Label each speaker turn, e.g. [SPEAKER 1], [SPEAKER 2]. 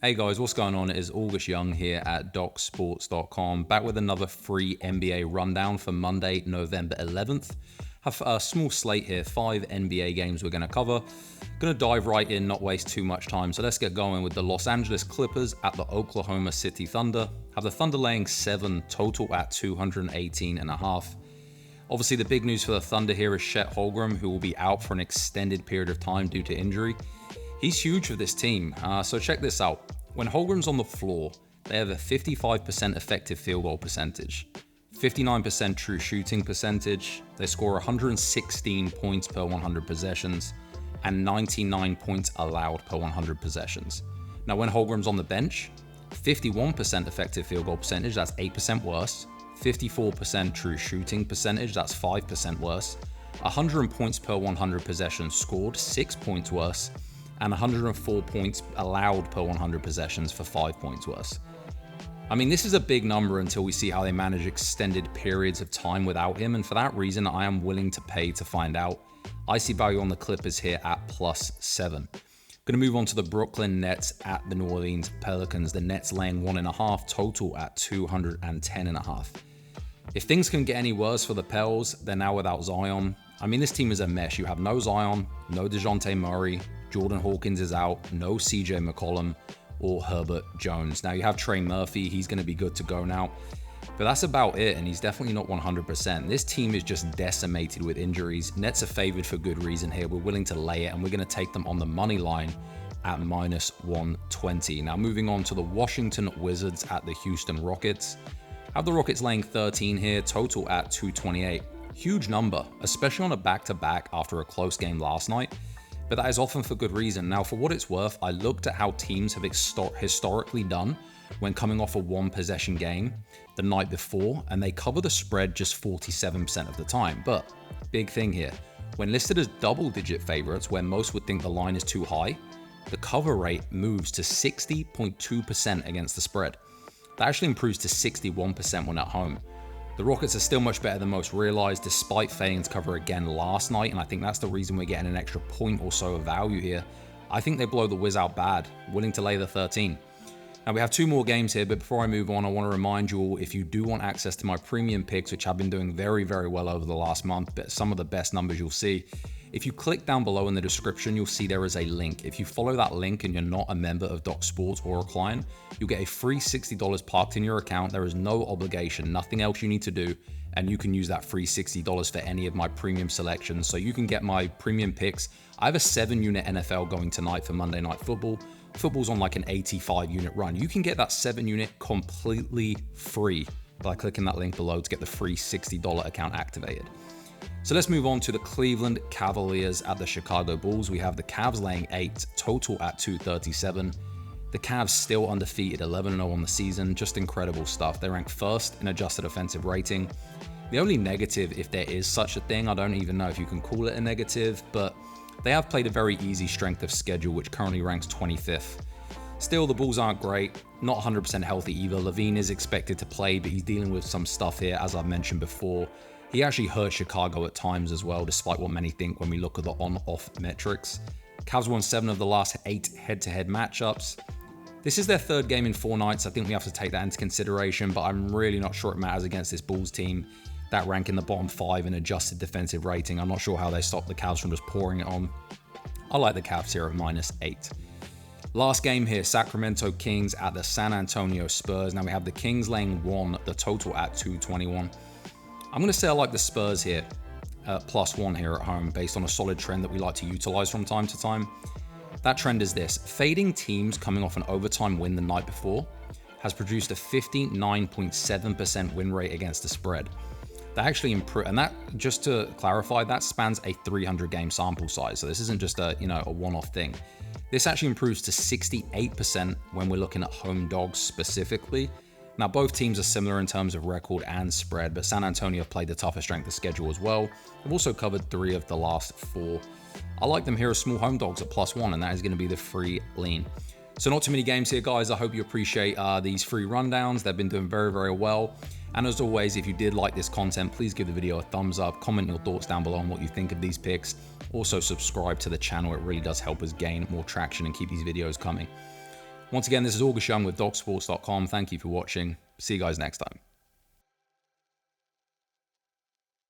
[SPEAKER 1] Hey guys, what's going on? It is August Young here at DocSports.com, back with another free NBA rundown for Monday, November 11th. Have a small slate here, 5 NBA games we're going to cover. Going to dive right in, not waste too much time. So let's get going with the Los Angeles Clippers at the Oklahoma City Thunder. Have the Thunder laying 7, total at 218.5. Obviously, the big news for the Thunder here is Chet Holmgren, who will be out for an extended period of time due to injury. He's huge for this team, so check this out. When Holmgren's on the floor, they have a 55% effective field goal percentage, 59% true shooting percentage, they score 116 points per 100 possessions, and 99 points allowed per 100 possessions. Now when Holmgren's on the bench, 51% effective field goal percentage, that's 8% worse, 54% true shooting percentage, that's 5% worse, 100 points per 100 possessions scored, 6 points worse, and 104 points allowed per 100 possessions for 5 points worse. I mean, this is a big number until we see how they manage extended periods of time without him, and for that reason, I am willing to pay to find out. I see value on the Clippers here at +7. Going to move on to the Brooklyn Nets at the New Orleans Pelicans. The Nets laying 1.5, total at 210.5. If things can get any worse for the Pels, they're now without Zion. I mean, this team is a mess. You have no Zion, no DeJounte Murray, Jordan Hawkins is out, no CJ McCollum or Herbert Jones. Now you have Trey Murphy, he's going to be good to go now. But that's about it, and he's definitely not 100%. This team is just decimated with injuries. Nets are favored for good reason here. We're willing to lay it, and we're going to take them on the money line at -120. Now moving on to the Washington Wizards at the Houston Rockets. Have the Rockets laying 13 here, total at 228. Huge number, especially on a back-to-back after a close game last night. But that is often for good reason. Now, for what it's worth, I looked at how teams have historically done when coming off a one-possession game the night before, and they cover the spread just 47% of the time. But, big thing here, when listed as double-digit favorites, where most would think the line is too high, the cover rate moves to 60.2% against the spread. That actually improves to 61% when at home. The Rockets are still much better than most realized, despite failing to cover again last night, and I think that's the reason we're getting an extra point or so of value here. I think they blow the Wiz out bad, willing to lay the 13. Now we have 2 more games here, but before I move on, I want to remind you all, if you do want access to my premium picks, which I've been doing very, very well over the last month, but some of the best numbers you'll see, if you click down below in the description, you'll see there is a link. If you follow that link and you're not a member of Doc Sports or a client, you'll get a free $60 parked in your account. There is no obligation, nothing else you need to do, and you can use that free $60 for any of my premium selections. So you can get my premium picks. I have a 7-unit NFL going tonight for Monday Night Football. Football's on like an 85-unit run. You can get that 7-unit completely free by clicking that link below to get the free $60 account activated. So let's move on to the Cleveland Cavaliers at the Chicago Bulls. We have the Cavs laying 8, total at 237. The Cavs still undefeated, 11-0 on the season. Just incredible stuff. They rank first in adjusted offensive rating. The only negative, if there is such a thing, I don't even know if you can call it a negative, but they have played a very easy strength of schedule, which currently ranks 25th. Still, the Bulls aren't great, not 100% healthy either. Levine is expected to play, but he's dealing with some stuff here, as I've mentioned before. He actually hurt Chicago at times as well, despite what many think when we look at the on-off metrics. Cavs won 7 of the last 8 head-to-head matchups. This is their 3rd game in 4 nights. I think we have to take that into consideration, but I'm really not sure it matters against this Bulls team that rank in the bottom 5 in adjusted defensive rating. I'm not sure how they stop the Cavs from just pouring it on. I like the Cavs here at -8. Last game here, Sacramento Kings at the San Antonio Spurs. Now we have the Kings laying 1, the total at 221. I'm going to say I like the Spurs here at +1 here at home, based on a solid trend that we like to utilize from time to time. That trend is this: fading teams coming off an overtime win the night before has produced a 59.7% win rate against the spread. That actually improved, and that, just to clarify, that spans a 300-game sample size. So this isn't just a one-off thing. This actually improves to 68% when we're looking at home dogs specifically. Now, both teams are similar in terms of record and spread, but San Antonio have played the tougher strength of schedule as well. They've also covered 3 of the last 4. I like them here as small home dogs at +1, and that is going to be the free lean. So not too many games here, guys. I hope you appreciate these free rundowns. They've been doing very, very well. And as always, if you did like this content, please give the video a thumbs up, comment your thoughts down below on what you think of these picks. Also subscribe to the channel. It really does help us gain more traction and keep these videos coming. Once again, this is August Young with DocSports.com. Thank you for watching. See you guys next time.